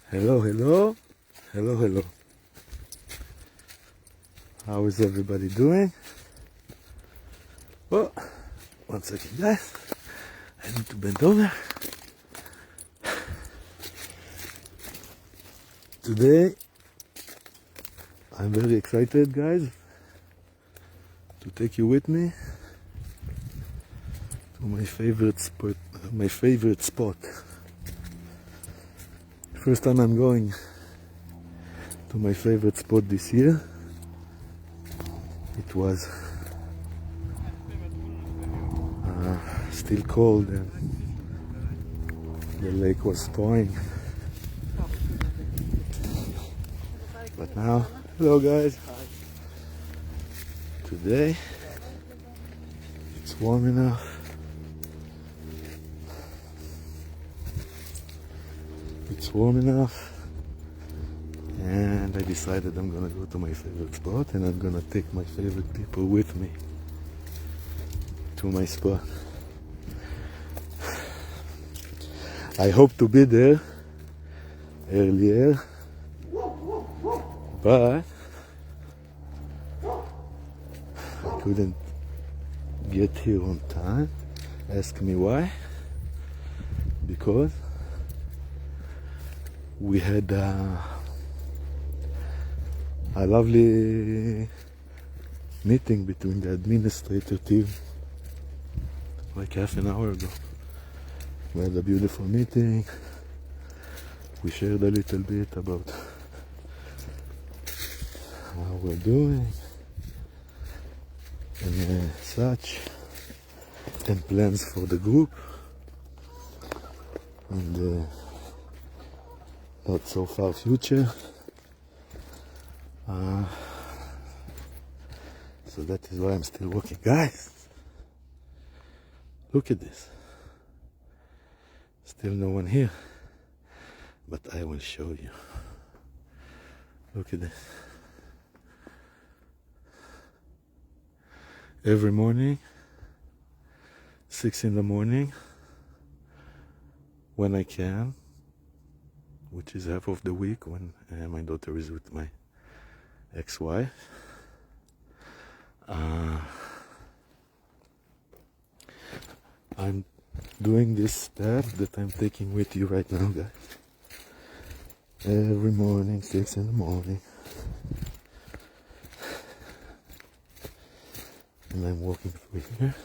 Hello, hello. Hello, hello. How is everybody doing? Oh, one second, guys. I need to bend over. Today, I'm very excited, guys, to take you with me to my favorite spot. First time I'm going to my favorite spot this year. It was still cold and the lake was thawing. But now, hello guys. Today it's warm enough. It's warm enough, and I decided I'm gonna go to my favorite spot, and I'm gonna take my favorite people with me to my spot. I hope to be there earlier, but I couldn't get here on time. Ask me why. Because we had a lovely meeting between the administrative team like half an hour ago. We had a beautiful meeting. We shared a little bit about how we're doing and such, and plans for the group, and not so far future. So that is why I'm still working. Guys, look at this. Still no one here, but I will show you. Look at this. Every morning, 6 in the morning, when I can, which is half of the week when my daughter is with my ex-wife, I'm doing this path that I'm taking with you right now, guys. Every morning, 6 in the morning, and I'm walking through here.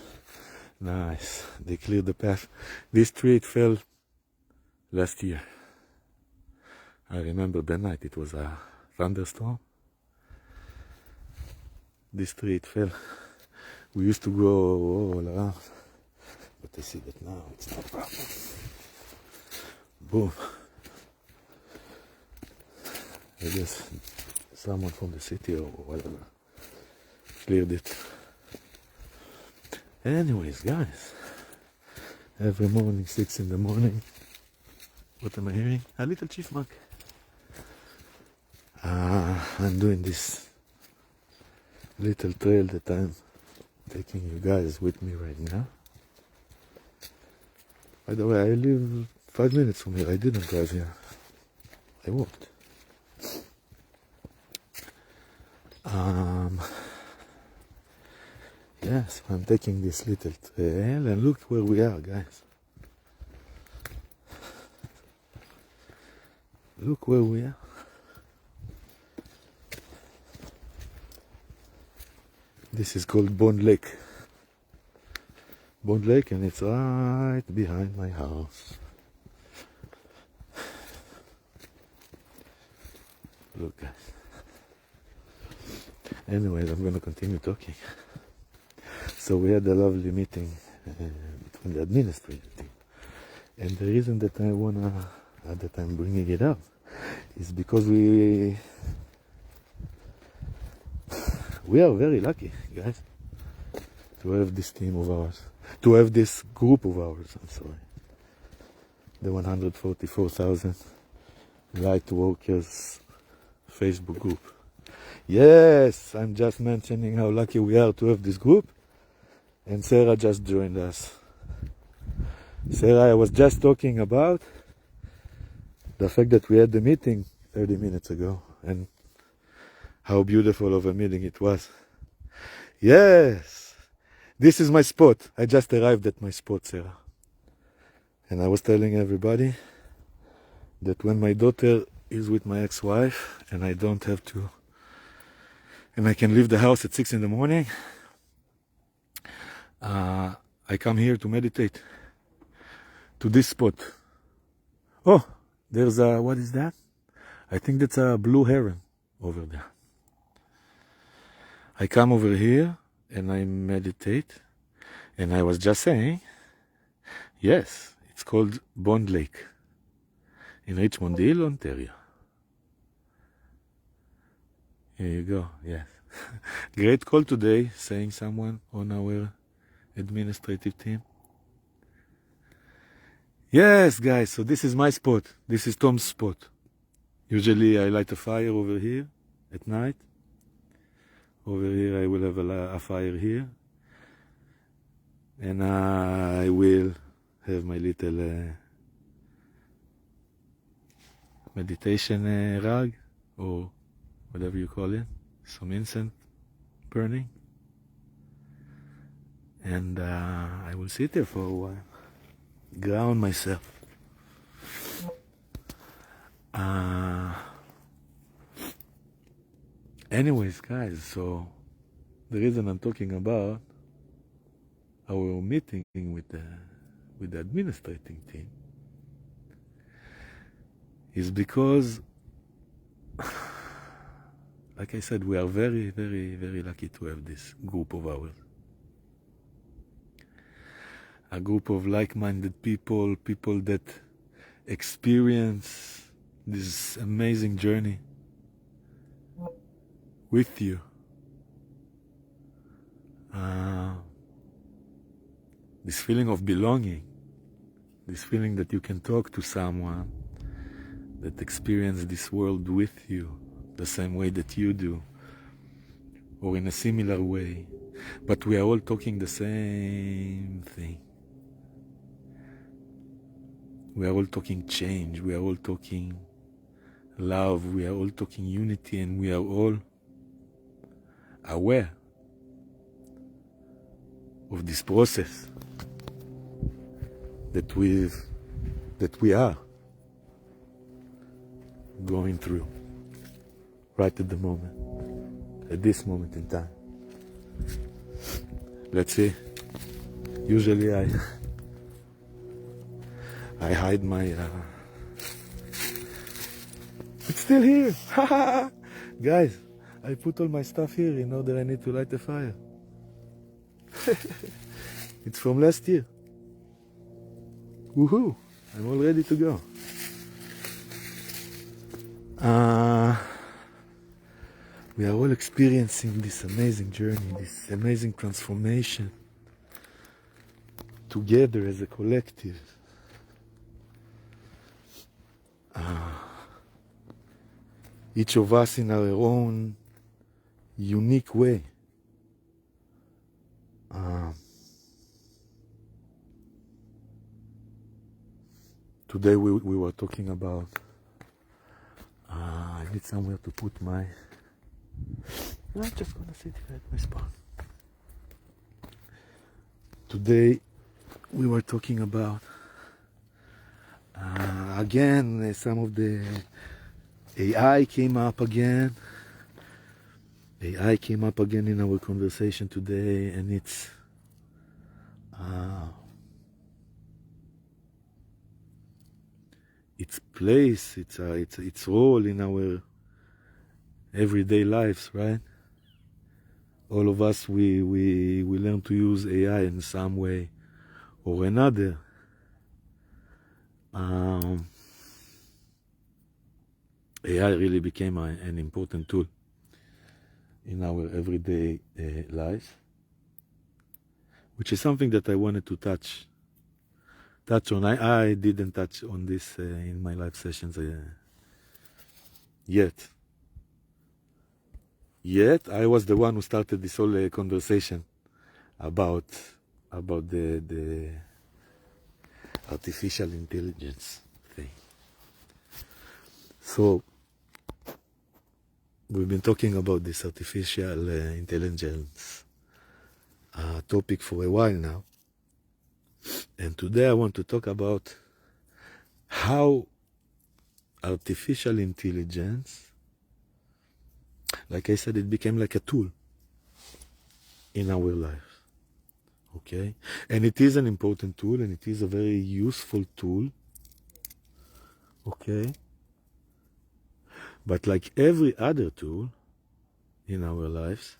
Nice, they cleared the path. This tree, it fell last year. I remember the night, it was a thunderstorm. This tree, it fell. We used to go all around, but I see that now it's no problem. Boom. I guess someone from the city or whatever cleared it. Anyways, guys, every morning, 6 in the morning, what am I hearing? A little chipmunk. I'm doing this little trail that I'm taking you guys with me right now. By the way, I live 5 minutes from here. I didn't drive here. I walked. Yes, I'm taking this little trail, and look where we are, guys. Look where we are. This is called Bond Lake. Bond Lake, and it's right behind my house. Look, guys. Anyways, I'm gonna continue talking. So we had a lovely meeting between the administrative team, and the reason that I'm bringing it up is because we are very lucky, guys, to have this team of ours, to have this group of ours. I'm sorry, the 144,000 Lightworkers Facebook group. Yes, I'm just mentioning how lucky we are to have this group. And Sarah just joined us. Sarah, I was just talking about the fact that we had the meeting 30 minutes ago and how beautiful of a meeting it was. Yes, this is my spot. I just arrived at my spot, Sarah. And I was telling everybody that when my daughter is with my ex-wife and I don't have to, and I can leave the house at 6 in the morning, I come here to meditate to this spot. Oh, there's a, what is that? I think that's a blue heron over there. I come over here and I meditate, and I was just saying, yes, it's called Bond Lake in Richmond Hill, Ontario. Here you go, yes. Great call today, saying someone on our administrative team. Yes, guys, so this is my spot. This is Tom's spot. Usually I light a fire over here at night. Over here I will have a fire here. And I will have my little meditation rug, or whatever you call it. Some incense burning. And I will sit there for a while. Ground myself. Anyways, guys, so the reason I'm talking about our meeting with the administrating team is because, like I said, we are very, very, very lucky to have this group of ours. A group of like-minded people, people that experience this amazing journey with you. This feeling of belonging, this feeling that you can talk to someone that experiences this world with you the same way that you do, or in a similar way, but we are all talking the same thing. We are all talking change, we are all talking love, we are all talking unity, and we are all aware of this process that we are going through right at the moment, at this moment in time. Let's see. Usually I hide my it's still here. Guys, I put all my stuff here in order I need to light a fire. It's from last year. Woohoo! I'm all ready to go. We are all experiencing this amazing journey, this amazing transformation together as a collective. Each of us in our own unique way. Today we were talking about, I need somewhere to put my, I'm just gonna sit here at my spot. Today we were talking about, again, some of the AI came up again. AI came up again in our conversation today, and its place, its role in our everyday lives, right? All of us, we learn to use AI in some way or another. AI really became an important tool in our everyday lives, which is something that I wanted to touch on. I didn't touch on this in my live sessions yet. I was the one who started this whole conversation about the artificial intelligence thing. So we've been talking about this artificial intelligence topic for a while now. And today I want to talk about how artificial intelligence, like I said, it became like a tool in our lives. Okay? And it is an important tool, and it is a very useful tool. Okay? But like every other tool in our lives,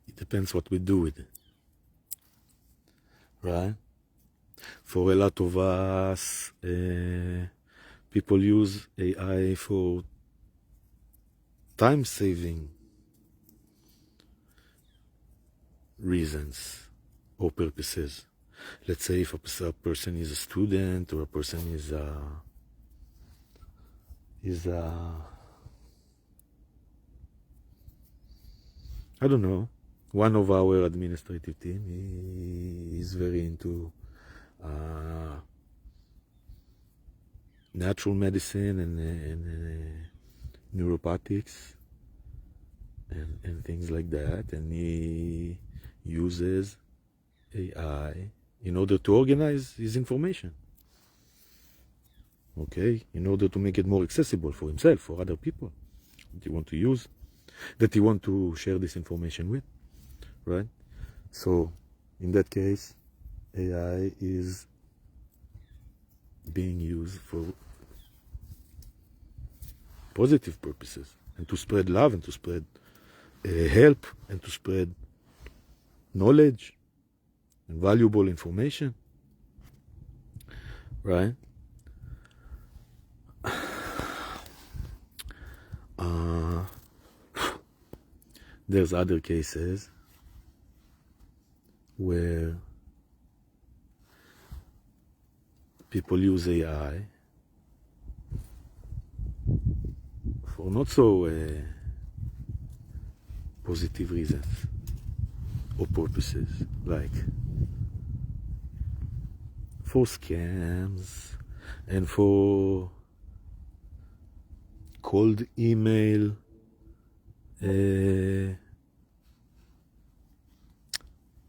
it depends what we do with it. Right? For a lot of us, people use AI for time-saving reasons or purposes. Let's say if a person is a student, or a person is I don't know, one of our administrative team is very into natural medicine and neuropathics and things like that, and he uses AI in order to organize his information, okay, in order to make it more accessible for himself, for other people that he want to use, that he want to share this information with, right? So in that case, AI is being used for positive purposes, and to spread love, and to spread help, and to spread knowledge and valuable information, right? There's other cases where people use AI for not so positive reasons or purposes, like for scams and for cold email,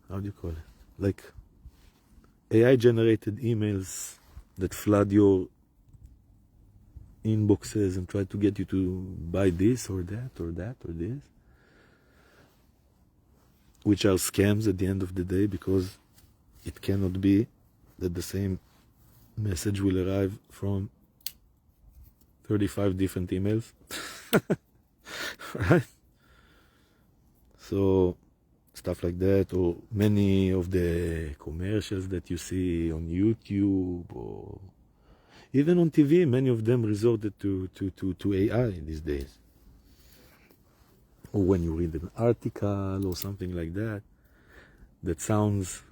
how do you call it? Like AI generated emails that flood your inboxes and try to get you to buy this or that or that or this, which are scams at the end of the day, because it cannot be that the same message will arrive from 35 different emails. Right? So stuff like that, or many of the commercials that you see on YouTube or even on TV, many of them resorted to AI these days. Or when you read an article or something like that, that sounds,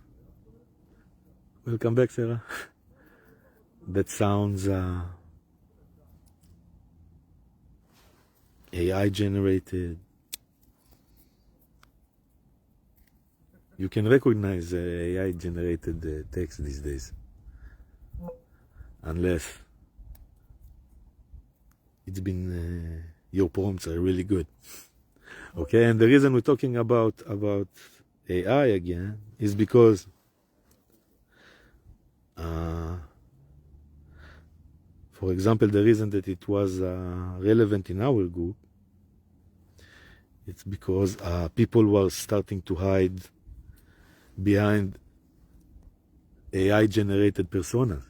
welcome back, Sarah, that sounds AI generated. You can recognize AI generated text these days, unless it's been your prompts are really good. Okay, and the reason we're talking about AI again is because for example, the reason that it was relevant in our group, it's because people were starting to hide behind AI-generated personas.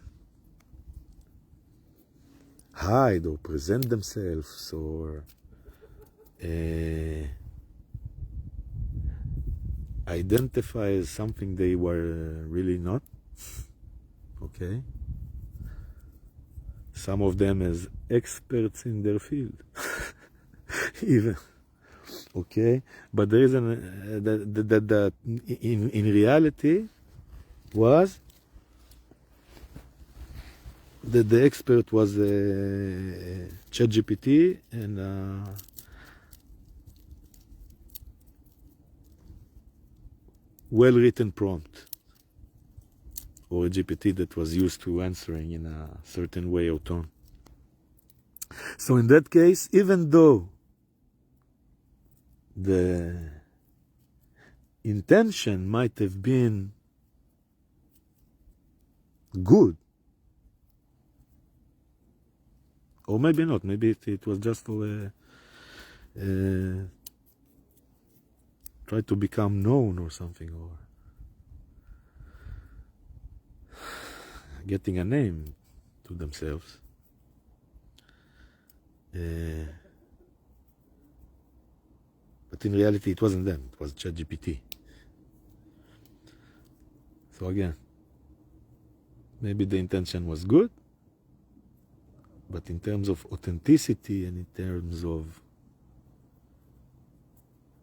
Hide or present themselves, or identify as something they were really not. Okay? Some of them as experts in their field. Even. Okay? But the reason that in reality was that the expert was ChatGPT and well-written prompt. or a GPT that was used to answering in a certain way or tone. So in that case, even though the intention might have been good, or maybe not, maybe it was just for try to become known or something, or getting a name to themselves. But in reality, it wasn't them. It was ChatGPT. So again, maybe the intention was good, but in terms of authenticity and in terms of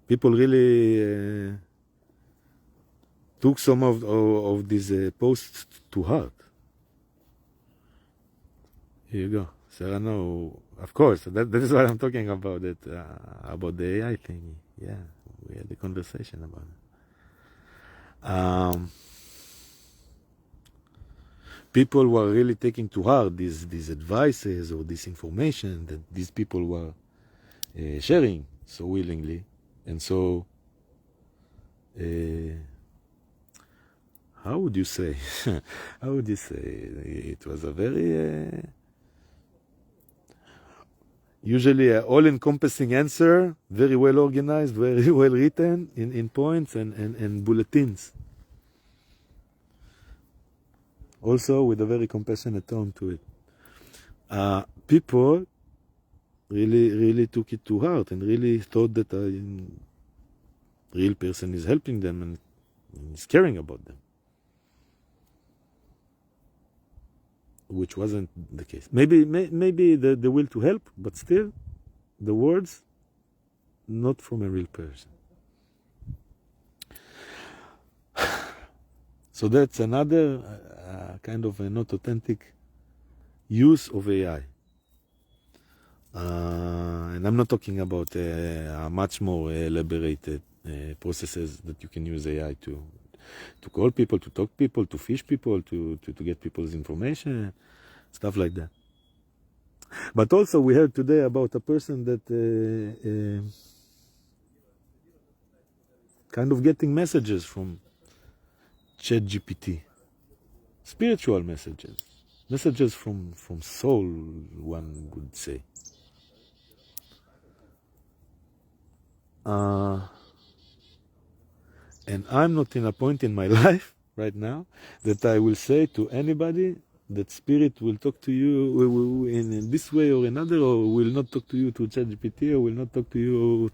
people really took some of these posts to heart. Here you go. Serrano, of course, that is what I'm talking about, about the AI thing. Yeah, we had a conversation about it. People were really taking to heart these advices or this information that these people were sharing so willingly. And so, how would you say? How would you say? It was a very... usually an all-encompassing answer, very well organized, very well written in points and bulletins. Also with a very compassionate tone to it. People really took it to heart and really thought that a real person is helping them and is caring about them. Which wasn't the case. Maybe the will to help, but still, the words, not from a real person. So that's another kind of a not authentic use of AI. And I'm not talking about much more elaborated processes that you can use AI to call people, to talk people, to fish people, to get people's information, stuff like that. But also we heard today about a person that kind of getting messages from ChatGPT, spiritual messages from soul, one would say. And I'm not in a point in my life right now that I will say to anybody that spirit will talk to you in this way or another, or will not talk to you through ChatGPT, or will not talk to you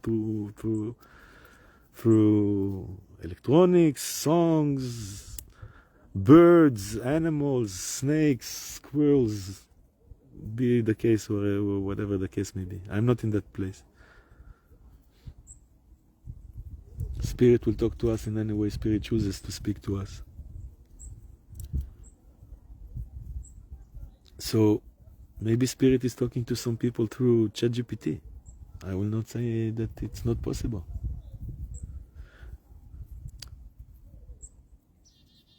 through electronics, songs, birds, animals, snakes, squirrels, be the case or whatever the case may be. I'm not in that place. Spirit will talk to us in any way Spirit chooses to speak to us. So maybe Spirit is talking to some people through ChatGPT. I will not say that it's not possible.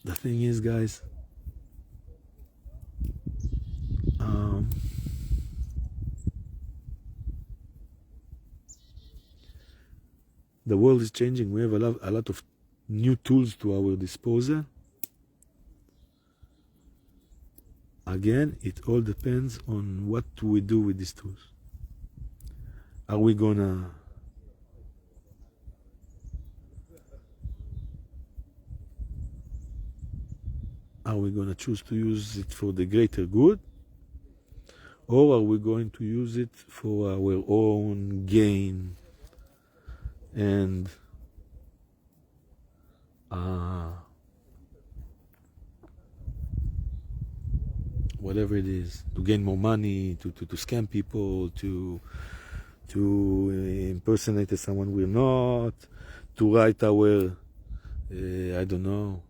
The thing is, guys, the world is changing. We have a lot of new tools to our disposal. Again, it all depends on what we do with these tools. Are we gonna choose to use it for the greater good, or are we going to use it for our own gain and whatever it is, to gain more money, to scam people, to impersonate someone we're not, to write our I don't know,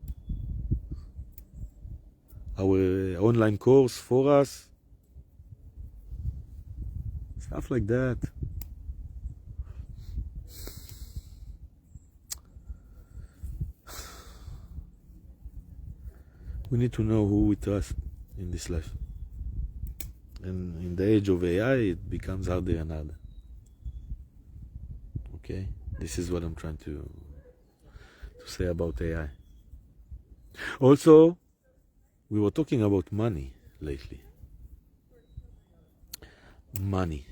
our online course for us, stuff like that. We need to know who we trust in this life. And in the age of AI, it becomes harder and harder. Okay? This is what I'm trying to say about AI. Also, we were talking about money lately. Money.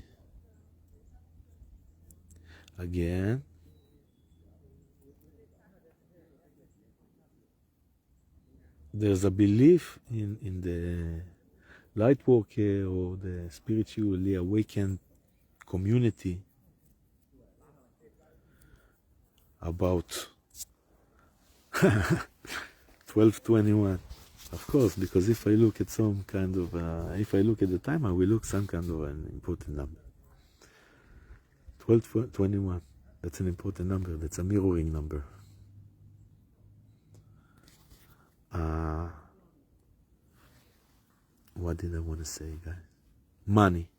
Again, there's a belief in the Lightworker or the spiritually awakened community about 1221. Of course, because if I look at some kind of, if I look at the time, I will look some kind of an important number. 1221. That's an important number. That's a mirroring number. What did I want to say, guys? Money.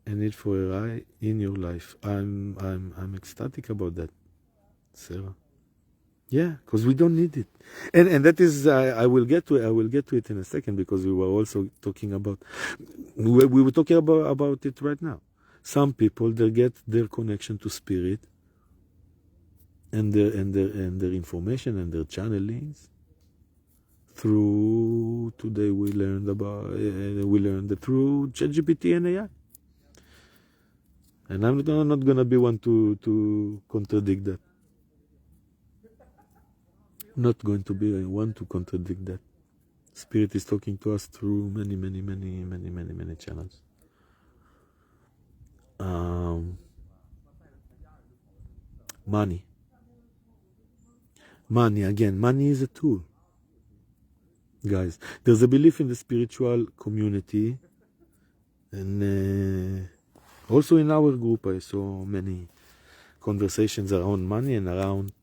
And it for a eye in your life. I'm ecstatic about that, Sarah. Yeah, because we don't need it, and that is I will get to it in a second, because we were also talking about we were talking about it right now. Some people, they get their connection to spirit and their information and their channelings through, today we learned that through ChatGPT and AI. And I'm not gonna be one to contradict that. Not going to be one to contradict that. Spirit is talking to us through many channels. Money. Again, money is a tool. Guys, there's a belief in the spiritual community, and also in our group I saw many conversations around money and around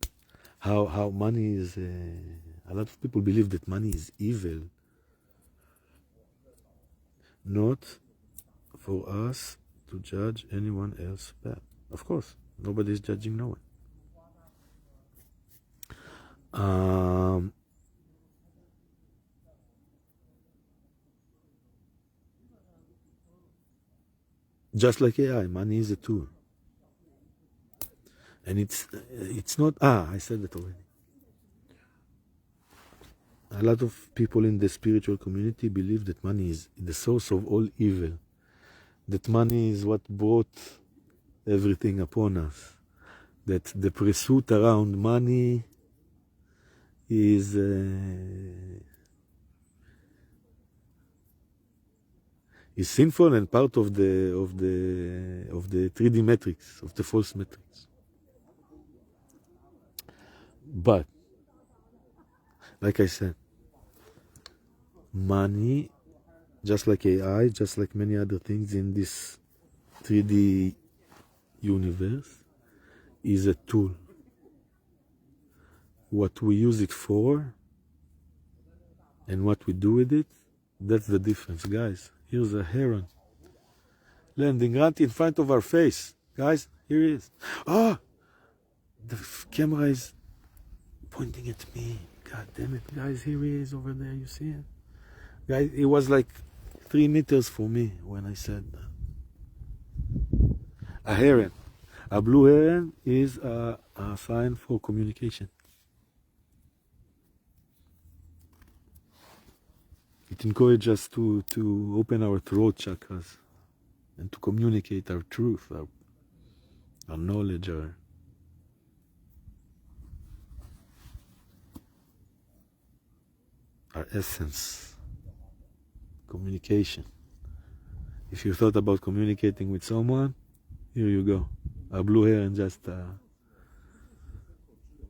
how money is, a lot of people believe that money is evil. Not for us to judge anyone else bad. Of course, nobody is judging no one. Just like AI, money is a tool. And it's not, I said that already. A lot of people in the spiritual community believe that money is the source of all evil. That money is what brought everything upon us. That the pursuit around money is sinful and part of the 3D matrix, of the false matrix. But like I said, money, just like AI, just like many other things in this 3D universe, is a tool. What we use it for and what we do with it, that's the difference, guys. Here's a heron landing right in front of our face. Guys, here he is. The camera is pointing at me. God damn it, guys, here he is over there. You see it? Guys, it was like 3 meters for me when I said that. A heron. A blue heron is a sign for communication. It encourages us to open our throat chakras and to communicate our truth, our knowledge, our essence. Communication. If you thought about communicating with someone, here you go. A blue heron just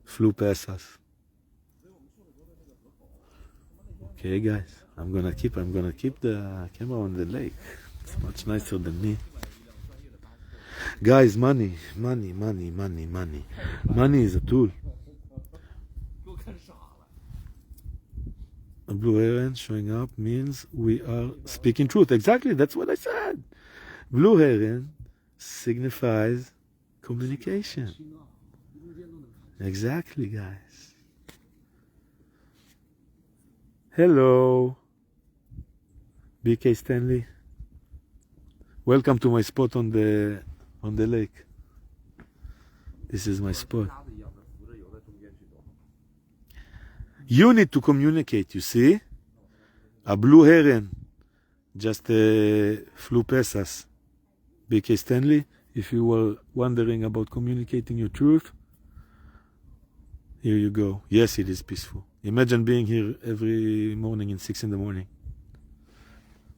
flew past us. Okay, guys, I'm gonna keep the camera on the lake. It's much nicer than me. Guys, money is a tool. A blue heron showing up means we are speaking truth. Exactly, that's what I said. Blue heron signifies communication. Exactly, guys. Hello, BK Stanley. Welcome to my spot on the lake. This is my spot. You need to communicate, you see? A blue heron just flew past us. BK Stanley, if you were wondering about communicating your truth, here you go. Yes, it is peaceful. Imagine being here every morning in 6 in the morning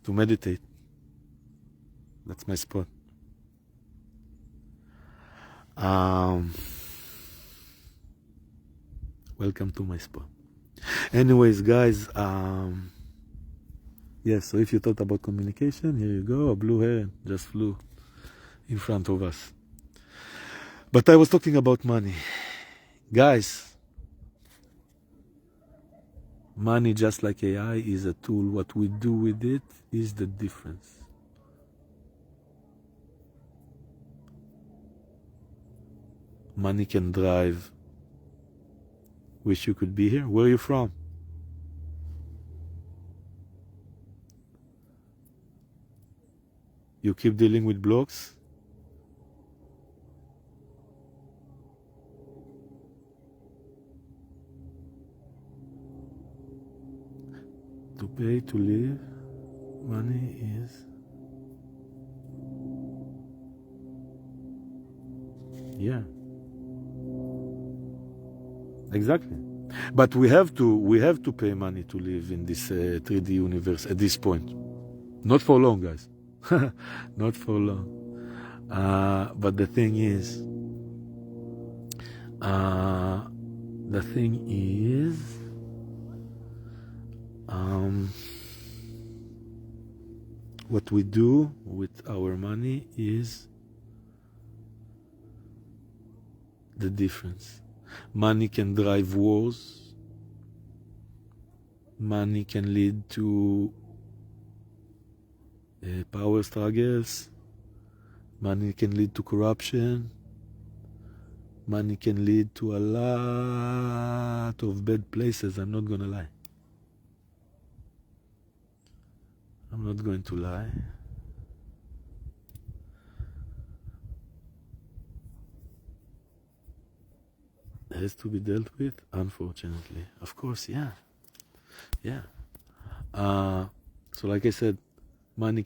to meditate. That's my spot. Welcome to my spot. Anyways, guys, yes, so if you thought about communication, here you go. A blue heron just flew in front of us. But I was talking about money. Guys, money, just like AI, is a tool. What we do with it is the difference. Money can drive. Wish you could be here. Where are you from? You keep dealing with blocks? To pay to live, money is... Yeah. Exactly. But we have to pay money to live in this 3D universe at this point. Not for long, guys. Not for long. But the thing is, what we do with our money is the difference. Money can drive wars. Money can lead to power struggles. Money can lead to corruption. Money can lead to a lot of bad places. I'm not gonna lie. I'm not going to lie. It has to be dealt with, unfortunately. Of course, yeah. Yeah. So like I said, money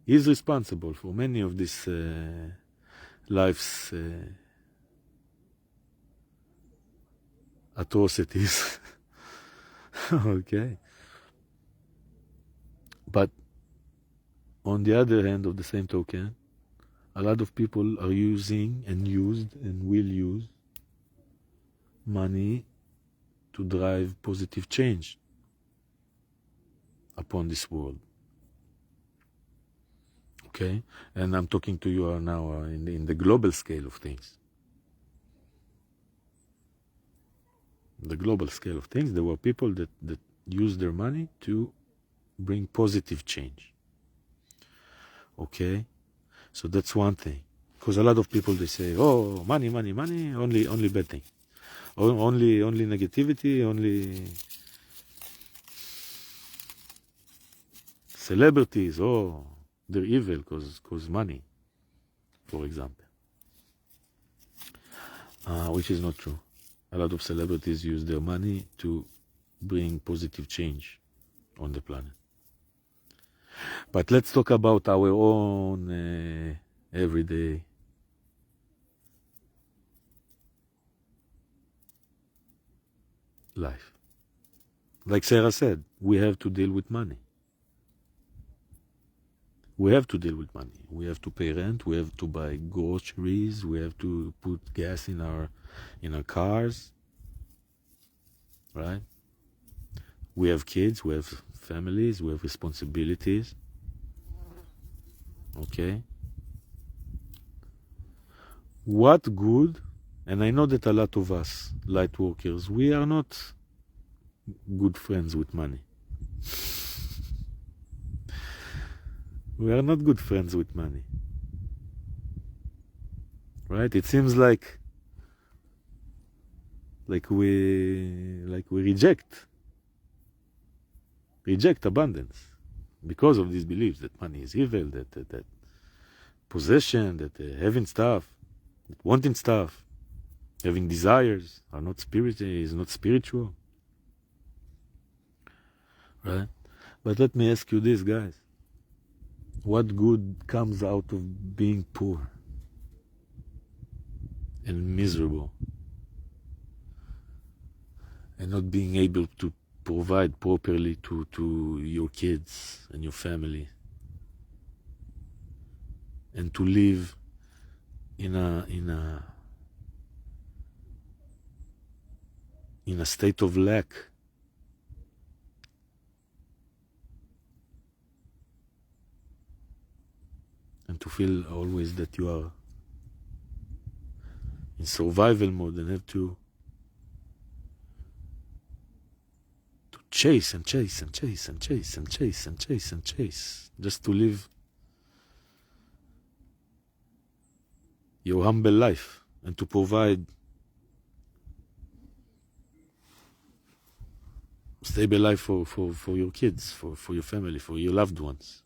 is responsible for many of these life's atrocities. Okay. But on the other hand of the same token, a lot of people are using and used and will use money to drive positive change upon this world. Okay? And I'm talking to you now in the global scale of things. The global scale of things, there were people that used their money to bring positive change. Okay? So that's one thing. Because a lot of people, they say, oh, money, only bad thing. Only negativity, only celebrities, oh, they're evil because money, for example. Which is not true. A lot of celebrities use their money to bring positive change on the planet. But let's talk about our own everyday life. Like Sarah said, we have to deal with money. We have to deal with money. We have to pay rent. We have to buy groceries. We have to put gas in our cars. Right? We have kids. We have families. We have responsibilities. Okay? What good? And I know that a lot of us, light workers, we are not good friends with money. We are not good friends with money. Right? It seems like like we reject abundance because of these beliefs that money is evil, that possession, that having stuff, that wanting stuff, having desires are not is not spiritual, right? But let me ask you this, guys. What good comes out of being poor and miserable and not being able to provide properly to your kids and your family, and to live in a state of lack? And to feel always that you are in survival mode and have to chase and chase and chase and chase and chase and chase and chase just to live your humble life and to provide stable life for your kids, for your family, for your loved ones.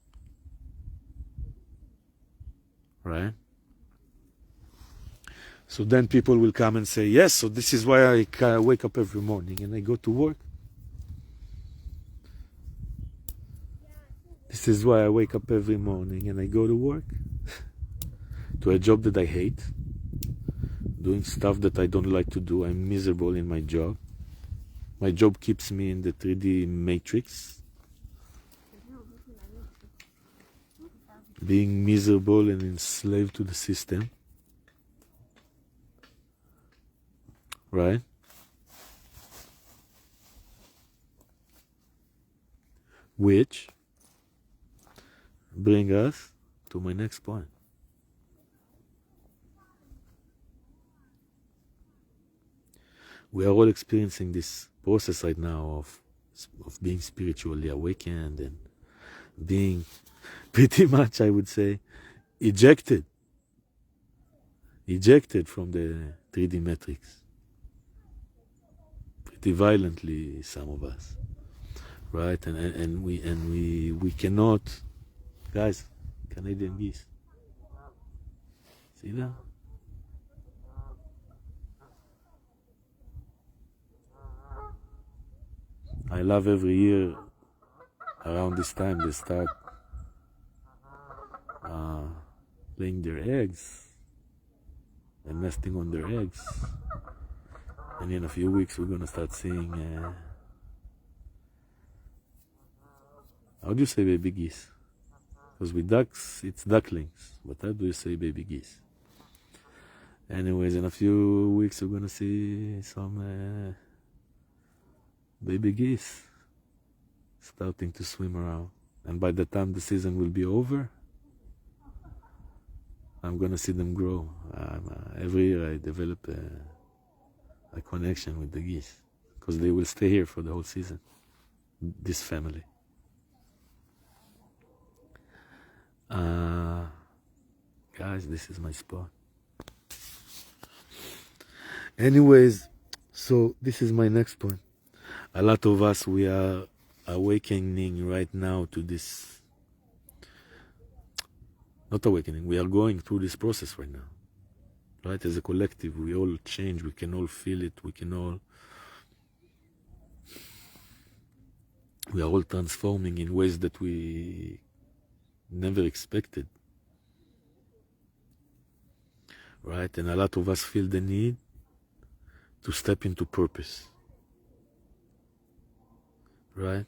Right? So then people will come and say, yes, so this is why I wake up every morning and I go to work. This is why I wake up every morning and I go to work. To a job that I hate. Doing stuff that I don't like to do. I'm miserable in my job. My job keeps me in the 3D matrix. Being miserable and enslaved to the system. Right? Which bring us to my next point. We are all experiencing this process right now of being spiritually awakened and being pretty much, I would say, ejected from the 3D matrix. Pretty violently, some of us. Right? And we cannot, guys, Canadian geese. See that? I love every year around this time they start laying their eggs and nesting on their eggs. And in a few weeks we're gonna start seeing how do you say baby geese? Because with ducks it's ducklings, but how do you say baby geese? Anyways, in a few weeks we're gonna see some baby geese starting to swim around, and by the time the season will be over, I'm gonna see them grow. Every year I develop a connection with the geese because they will stay here for the whole season, this family. Guys, this is my spot. Anyways, so this is my next point. A lot of us, we are awakening right now to this, not awakening, we are going through this process right now. Right? As a collective, we all change, we can all feel it, we are all transforming in ways that we never expected. Right? And a lot of us feel the need to step into purpose. Right?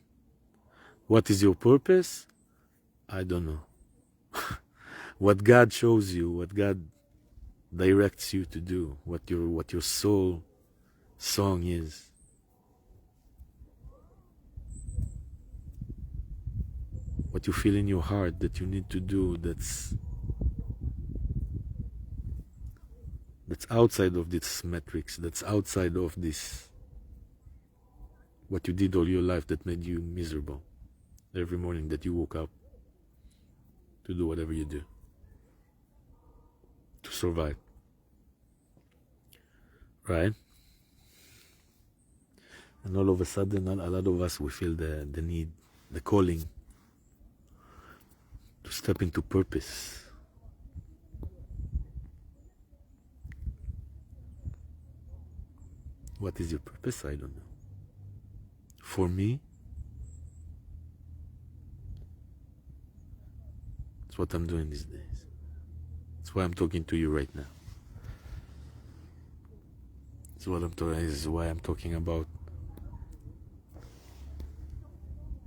What is your purpose? I don't know. What God shows you, what God directs you to do, what your soul song is. What you feel in your heart that you need to do, that's outside of this matrix, that's outside of this, what you did all your life that made you miserable every morning that you woke up to do whatever you do to survive. Right? And all of a sudden, a lot of us, we feel the need, the calling to step into purpose. What is your purpose? I don't know. For me, it's what I'm doing these days. That's why I'm talking to you right now. This is why I'm talking about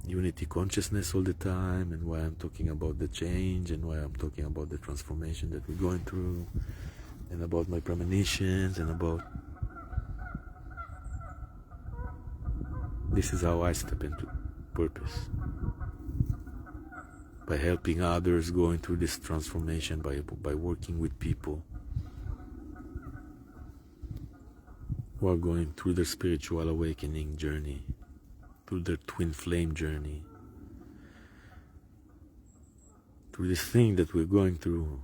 unity consciousness all the time, and why I'm talking about the change, and why I'm talking about the transformation that we're going through, and about my premonitions, and about this is how I step into purpose. By helping others going through this transformation, by working with people who are going through their spiritual awakening journey, through their twin flame journey, through this thing that we're going through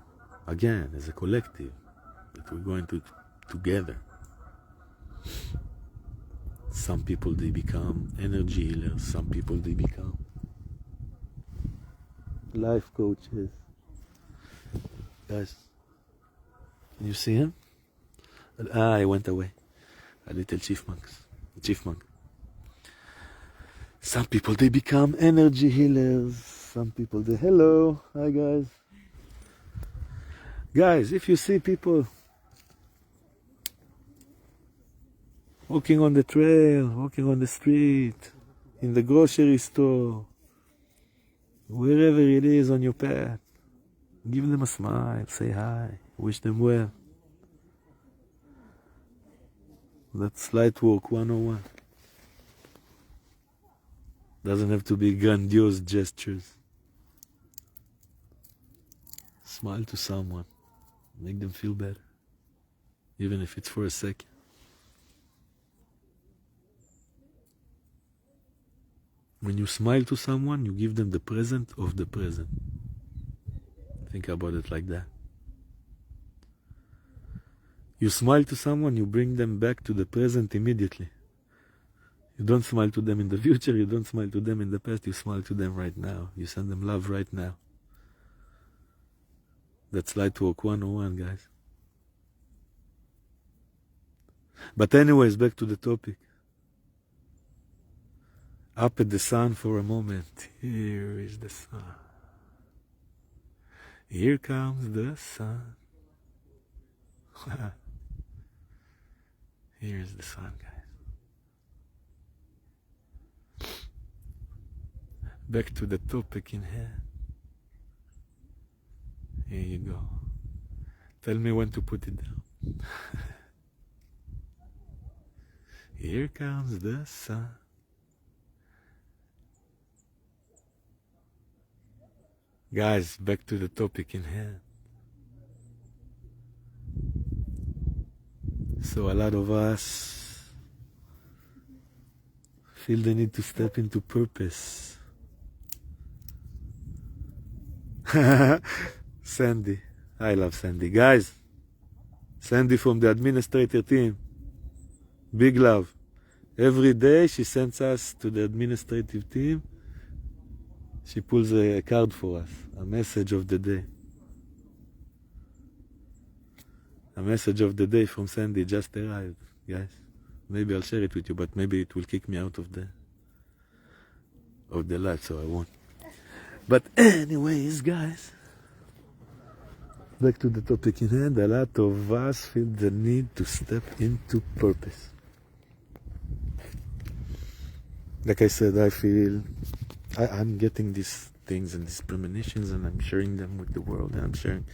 again as a collective, that we're going through together. Some people, they become energy healers. Some people, they become life coaches. Guys, can you see him? He went away. A little chipmunk. Some people, they become energy healers. Some people, they... Hello. Hi, guys. Guys, if you see people walking on the trail, walking on the street, in the grocery store, wherever it is on your path, give them a smile, say hi, wish them well. That's Lightwork 101. Doesn't have to be grandiose gestures. Smile to someone, make them feel better, even if it's for a second. When you smile to someone, you give them the present of the present. Think about it like that. You smile to someone, you bring them back to the present immediately. You don't smile to them in the future, you don't smile to them in the past, you smile to them right now. You send them love right now. That's Lightwork 101, guys. But anyways, back to the topic. Up at the sun for a moment. Here is the sun. Here comes the sun. Here is the sun, guys. Back to the topic in hand. Here you go. Tell me when to put it down. Here comes the sun. Guys, back to the topic in hand. So a lot of us feel the need to step into purpose. Sandy. I love Sandy. Guys, Sandy from the administrator team. Big love. Every day she sends us to the administrative team. She pulls a card for us, a message of the day. A message of the day from Sandy just arrived, guys. Maybe I'll share it with you, but maybe it will kick me out of the live, so I won't. But anyways, guys, back to the topic in hand. A lot of us feel the need to step into purpose. Like I said, I feel I'm getting these things and these premonitions, and I'm sharing them with the world, and I'm sharing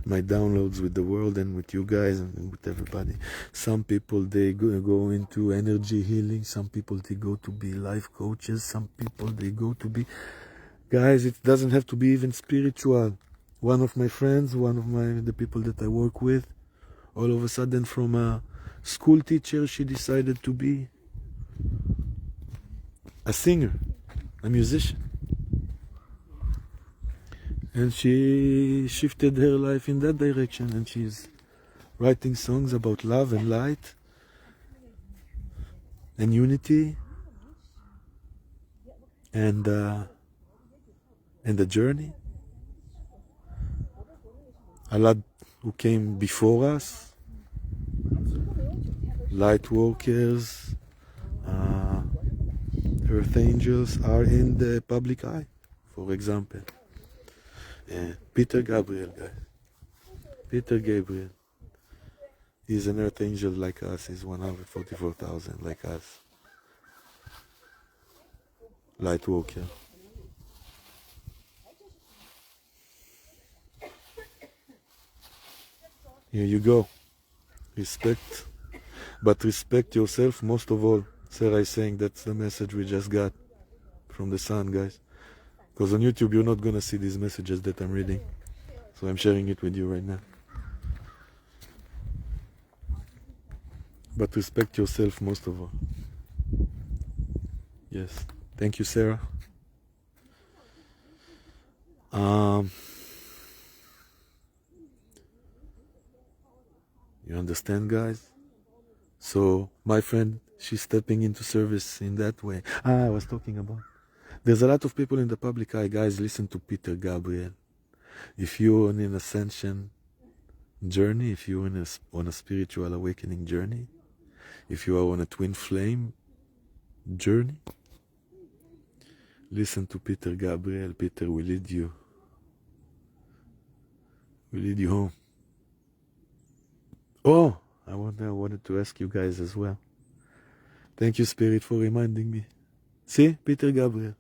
my downloads with the world and with you guys and with everybody. Some people, they go into energy healing. Some people, they go to be life coaches. Some people, they go to be... Guys, it doesn't have to be even spiritual. One of my friends, the people that I work with, all of a sudden from a school teacher, she decided to be a singer, a musician. And she shifted her life in that direction, and she's writing songs about love and light and unity and the journey. A lot who came before us, Lightworkers, Earth Angels are in the public eye, for example. Peter Gabriel, guys. Peter Gabriel. He's an Earth Angel like us. He's 144,000 like us. Lightworker. Here you go. Respect. But respect yourself most of all. Sarah is saying that's the message we just got from the sun, guys. Because on YouTube you're not going to see these messages that I'm reading. So I'm sharing it with you right now. But respect yourself most of all. Yes. Thank you, Sarah. You understand, guys? So, my friend, she's stepping into service in that way. I was talking about. There's a lot of people in the public eye, guys. Listen to Peter Gabriel. If you're on an ascension journey, if you're on a spiritual awakening journey, if you are on a twin flame journey, listen to Peter Gabriel. Peter will lead you. Will lead you home. Oh, I wanted to ask you guys as well. Thank you, Spirit, for reminding me. See, Peter Gabriel.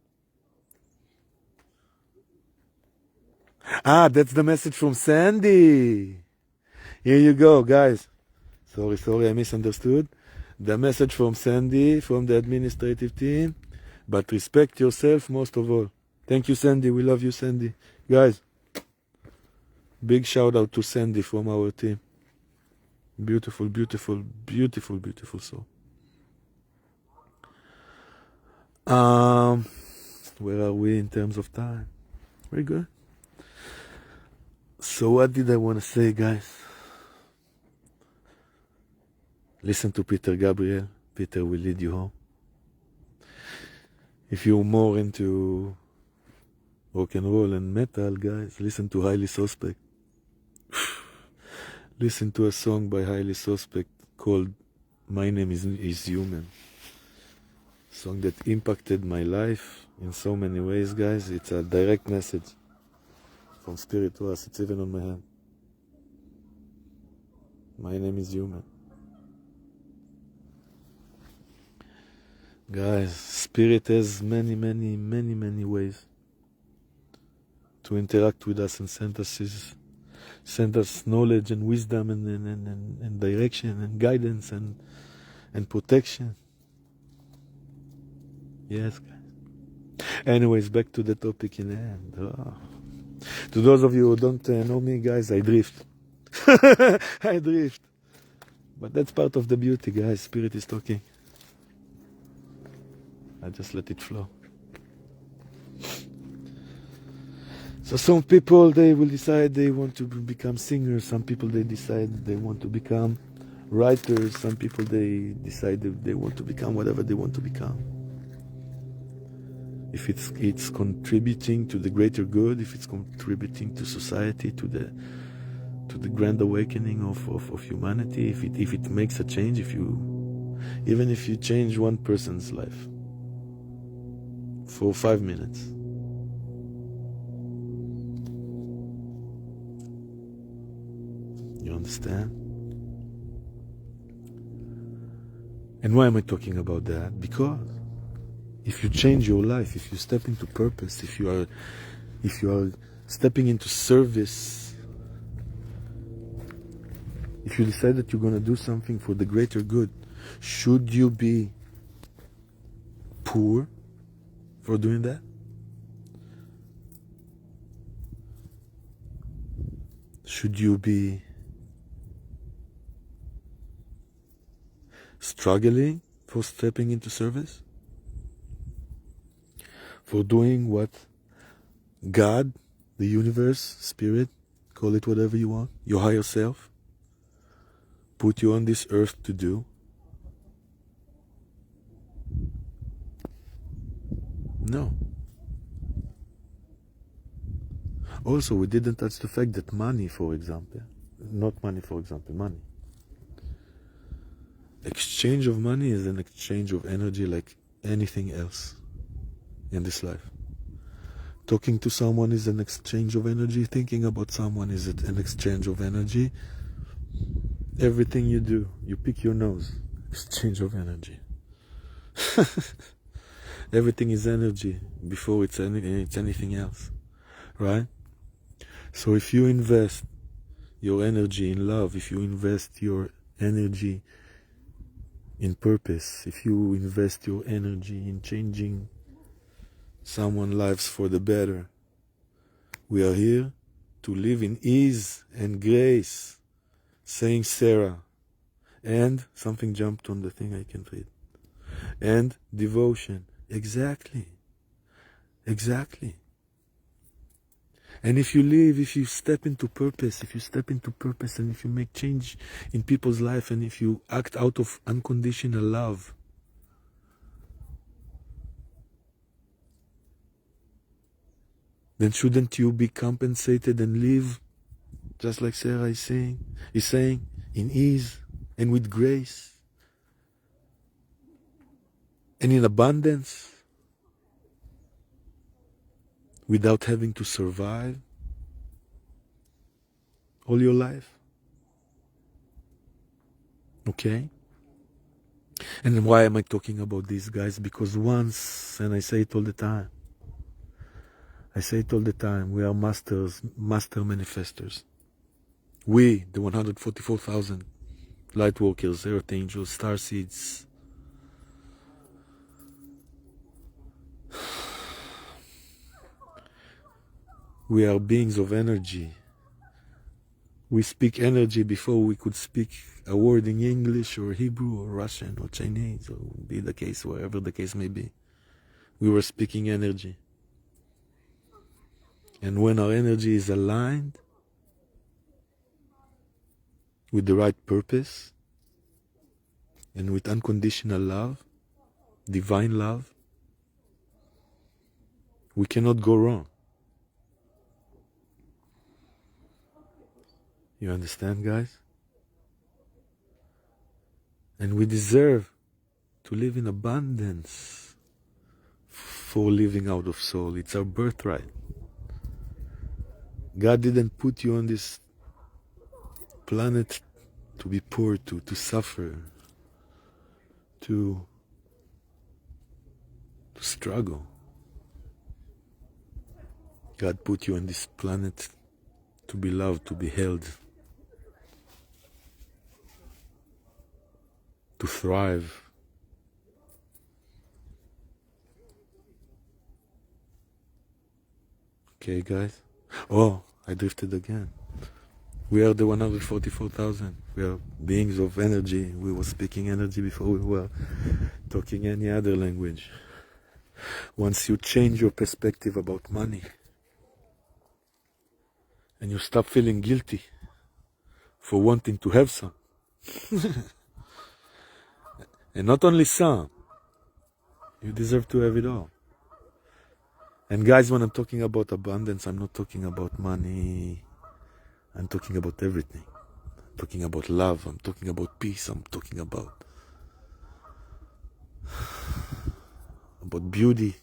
Ah, that's the message from Sandy. Here you go, guys. Sorry, I misunderstood. The message from Sandy, from the administrative team. But respect yourself most of all. Thank you, Sandy. We love you, Sandy. Guys, big shout out to Sandy from our team. Beautiful, beautiful, beautiful, beautiful soul. Where are we in terms of time? Very good. So what did I want to say, guys? Listen to Peter Gabriel. Peter will lead you home. If you're more into rock and roll and metal, guys, listen to Highly Suspect. Listen to a song by Highly Suspect called My Name is Human. Song that impacted my life in so many ways, guys. It's a direct message from Spirit to us. It's even on my hand. My name is Human. Guys, Spirit has many, many, many, many ways to interact with us and send us knowledge and wisdom and direction and guidance and protection. Yes, guys. Anyways, back to the topic in hand. Oh. To those of you who don't know me, guys, I drift. I drift. But that's part of the beauty, guys. Spirit is talking. I just let it flow. So some people, they will decide they want to become singers. Some people, they decide they want to become writers. Some people, they decide they want to become whatever they want to become. If it's contributing to the greater good, if it's contributing to society, to the grand awakening of humanity, if it makes a change, even if you change one person's life for 5 minutes. You understand? And why am I talking about that? Because if you change your life, if you step into purpose, if you are stepping into service, if you decide that you're going to do something for the greater good, should you be poor for doing that? Should you be struggling for stepping into service? For doing what God, the universe, spirit, call it whatever you want, your higher self, put you on this earth to do? No. Also, we didn't touch the fact that money, for example, not money, for example, money. Exchange of money is an exchange of energy like anything else in this life. Talking to someone is an exchange of energy. Thinking about someone is an exchange of energy. Everything you do, you pick your nose, exchange of energy. Everything is energy before it's anything else, right? So if you invest your energy in love, if you invest your energy in purpose, if you invest your energy in changing someone's lives for the better, we are here to live in ease and grace, saying Sarah. And something jumped on the thing I can't read. And devotion. Exactly. And if you step into purpose, and if you make change in people's life, and if you act out of unconditional love, then shouldn't you be compensated and live just like Sarah is saying, in ease and with grace and in abundance, without having to survive all your life? Okay? And then why am I talking about these guys? Because once, and I say it all the time, we are master manifestors. We, the 144,000 Lightworkers, Earth Angels, Star Seeds, we are beings of energy. We speak energy before we could speak a word in English or Hebrew or Russian or Chinese, or be the case, wherever the case may be. We were speaking energy. And when our energy is aligned with the right purpose and with unconditional love, divine love, we cannot go wrong. You understand, guys? And we deserve to live in abundance for living out of soul. It's our birthright. God didn't put you on this planet to be poor, to suffer, to struggle. God put you on this planet to be loved, to be held, to thrive. Okay, guys? Oh, I drifted again. We are the 144,000. We are beings of energy. We were speaking energy before we were talking any other language. Once you change your perspective about money, and you stop feeling guilty for wanting to have some, and not only some, you deserve to have it all. And guys, when I'm talking about abundance, I'm not talking about money. I'm talking about everything. I'm talking about love. I'm talking about peace. I'm talking about beauty.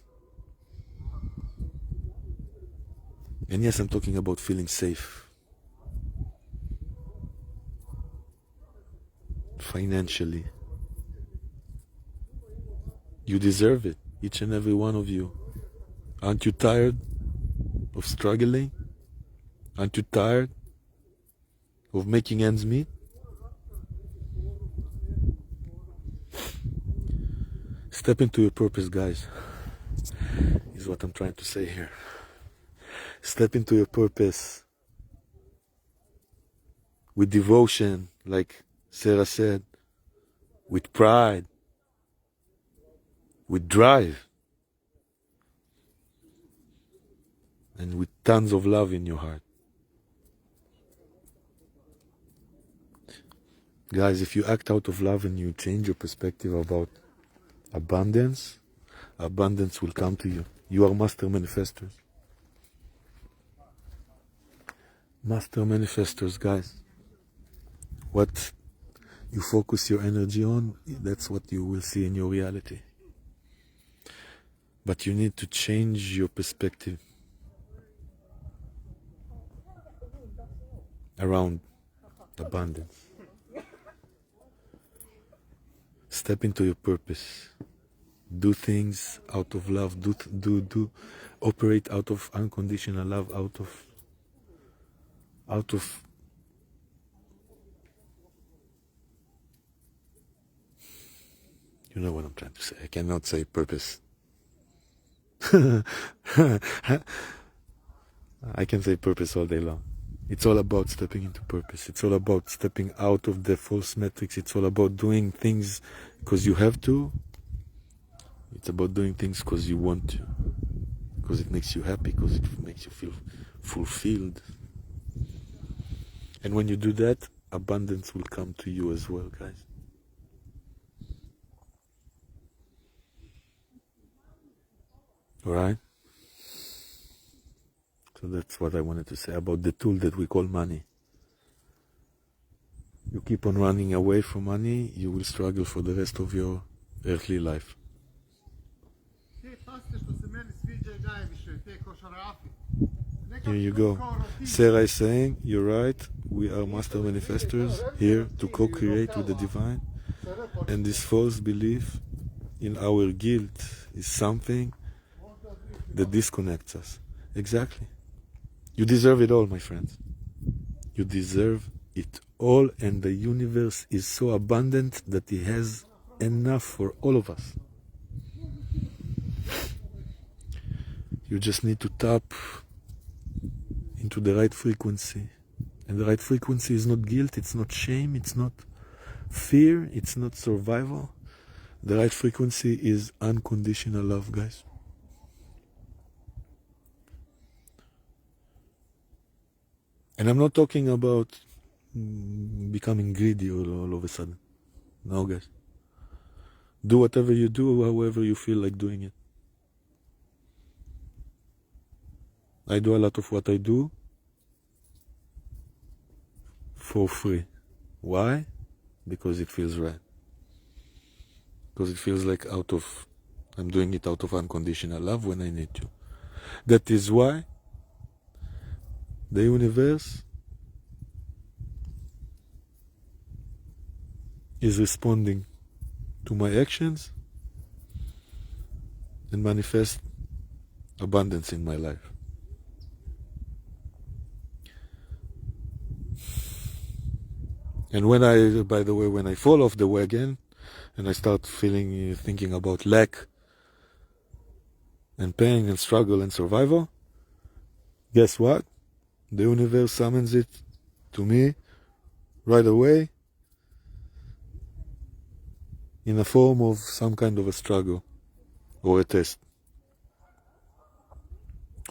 And yes, I'm talking about feeling safe. Financially. You deserve it, each and every one of you. Aren't you tired of struggling? Aren't you tired of making ends meet? Step into your purpose, guys, is what I'm trying to say here. Step into your purpose with devotion, like Sarah said, with pride, with drive, and with tons of love in your heart. Guys, if you act out of love and you change your perspective about abundance, abundance will come to you. You are master manifestors. Master manifestors, guys. What you focus your energy on, that's what you will see in your reality. But you need to change your perspective around abundance. Step into your purpose. Do things out of love. Operate out of unconditional love, out of you know what I'm trying to say. I cannot say purpose. I can say purpose all day long. It's all about stepping into purpose. It's all about stepping out of the false metrics. It's all about doing things because you have to. It's about doing things because you want to. Because it makes you happy, because it makes you feel fulfilled. And when you do that, abundance will come to you as well, guys. Alright? So that's what I wanted to say about the tool that we call money. You keep on running away from money, you will struggle for the rest of your earthly life. Here you go. Sarah is saying, you're right, we are master manifestors here to co-create with the divine. And this false belief in our guilt is something that disconnects us. Exactly. You deserve it all, my friends. You deserve it all, and the universe is so abundant that it has enough for all of us. You just need to tap into the right frequency. And the right frequency is not guilt, it's not shame, it's not fear, it's not survival. The right frequency is unconditional love, guys. And I'm not talking about becoming greedy all of a sudden. No, guys. Do whatever you do, however you feel like doing it. I do a lot of what I do for free. Why? Because it feels right. Because it feels like I'm doing it out of unconditional love when I need to. That is why the universe is responding to my actions and manifest abundance in my life. And when I fall off the wagon and I start thinking about lack and pain and struggle and survival, guess what? The universe summons it to me right away in the form of some kind of a struggle or a test.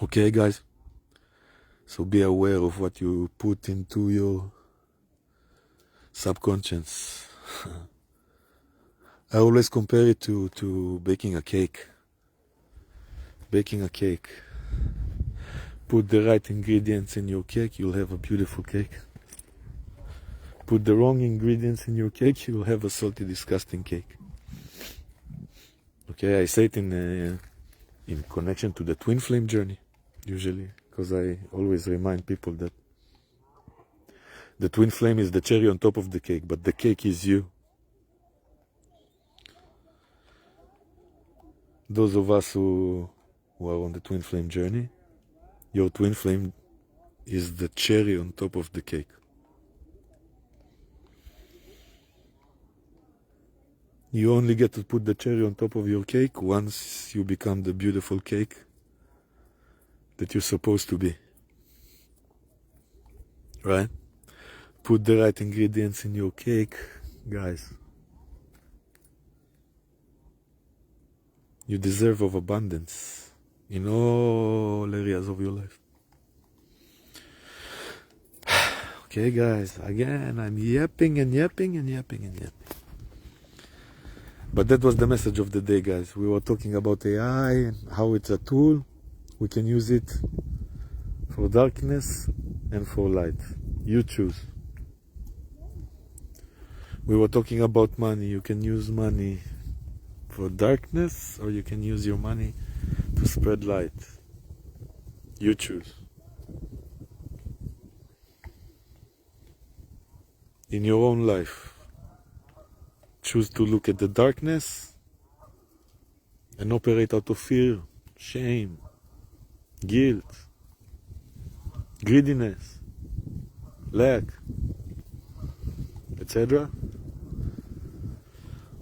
Okay, guys? So be aware of what you put into your subconscious. I always compare it to baking a cake. Baking a cake. Put the right ingredients in your cake, you'll have a beautiful cake. Put the wrong ingredients in your cake, you'll have a salty, disgusting cake. Okay, I say it in connection to the twin flame journey, usually, because I always remind people that the twin flame is the cherry on top of the cake, but the cake is you. Those of us who are on the twin flame journey, your twin flame is the cherry on top of the cake. You only get to put the cherry on top of your cake once you become the beautiful cake that you're supposed to be. Right? Put the right ingredients in your cake, guys. You deserve of abundance in all areas of your life. Okay, guys, again, I'm yapping and yapping and yapping and yapping. But that was the message of the day, guys. We were talking about AI and how it's a tool. We can use it for darkness and for light. You choose. We were talking about money. You can use money for darkness, or you can use your money to spread light. You choose. In your own life, choose to look at the darkness and operate out of fear, shame, guilt, greediness, lack, etc.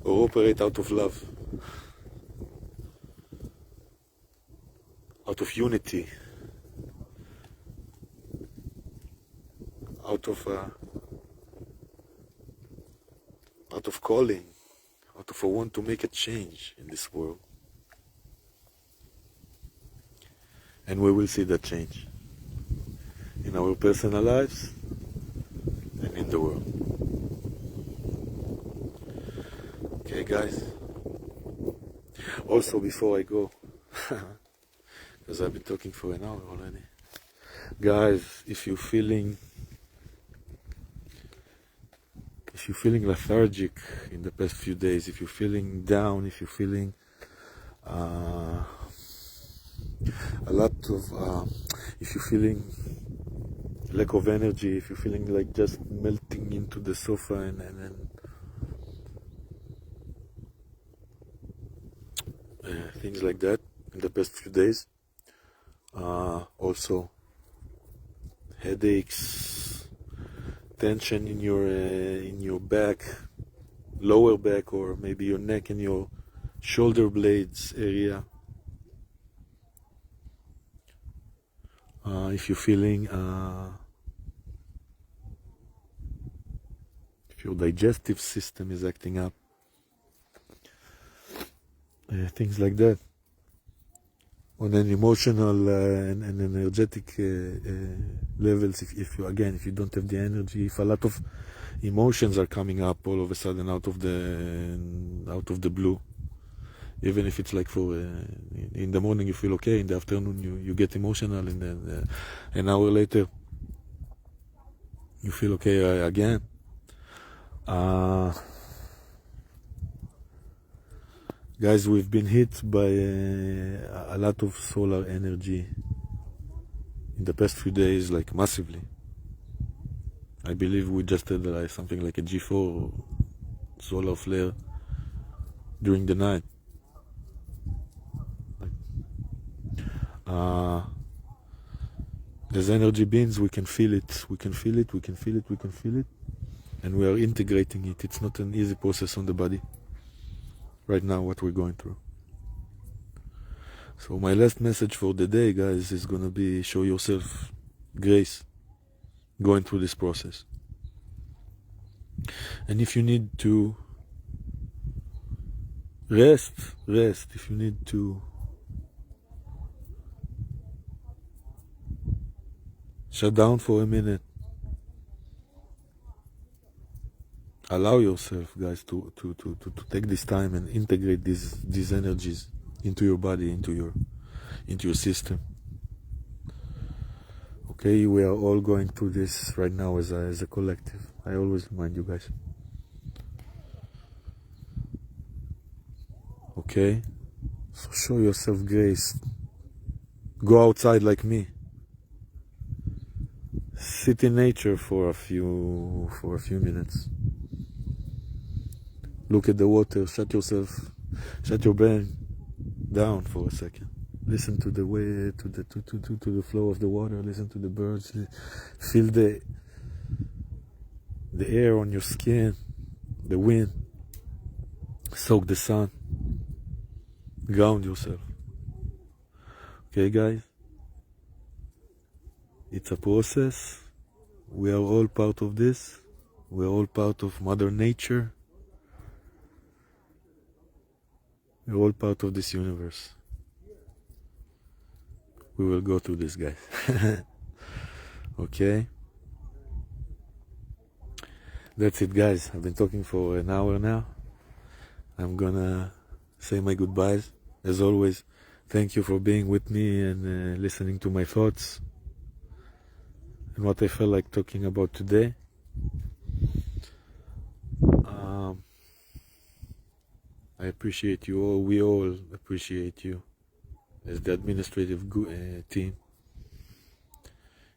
Or operate out of love, out of unity, out of calling, out of a want to make a change in this world. And we will see that change in our personal lives and in the world. Okay, guys. Also, before I go, because I've been talking for an hour already. Guys, if you're feeling lethargic in the past few days, if you're feeling down, if you're feeling a lot of, if you're feeling lack of energy, if you're feeling like just melting into the sofa and things like that in the past few days, also headaches, tension in your back, lower back, or maybe your neck and your shoulder blades area. If you're feeling, if your digestive system is acting up, things like that. On an emotional and energetic levels, if you don't have the energy, if a lot of emotions are coming up all of a sudden out of the blue, even if it's like for in the morning you feel okay, in the afternoon you get emotional, and then an hour later you feel okay again. Guys, we've been hit by a lot of solar energy in the past few days, like massively. I believe we just had something like a G4 solar flare during the night. As energy beings, we can feel it, and we are integrating it. It's not an easy process on the body right now, what we're going through. So my last message for the day, guys, is gonna be: show yourself grace going through this process. And if you need to rest. If you need to shut down for a minute, allow yourself, guys, to take this time and integrate these energies into your body, into your system. Okay, we are all going through this right now as a collective. I always remind you guys. Okay, so show yourself grace. Go outside like me. Sit in nature for a few minutes. Look at the water. Shut your brain down for a second. Listen to the way, to the flow of the water. Listen to the birds. Feel the air on your skin, the wind. Soak the sun. Ground yourself. Okay, guys? It's a process. We are all part of this. We are all part of Mother Nature. We're all part of this universe. We will go through this, guys. Okay? That's it, guys. I've been talking for an hour now. I'm gonna say my goodbyes. As always, thank you for being with me and listening to my thoughts. and what I felt like talking about today. I appreciate you all. We all appreciate you as the administrative team.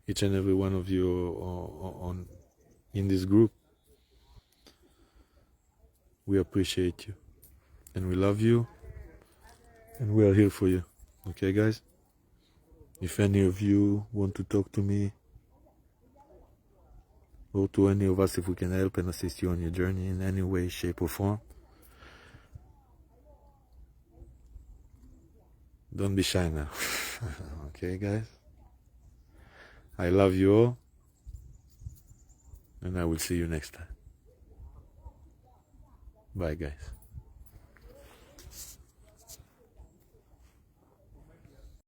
Each and every one of you in this group. We appreciate you, and we love you, and we are here for you. Okay, guys? If any of you want to talk to me, or to any of us, if we can help and assist you on your journey in any way, shape, or form, don't be shy now. Okay, guys? I love you all, and I will see you next time. Bye, guys.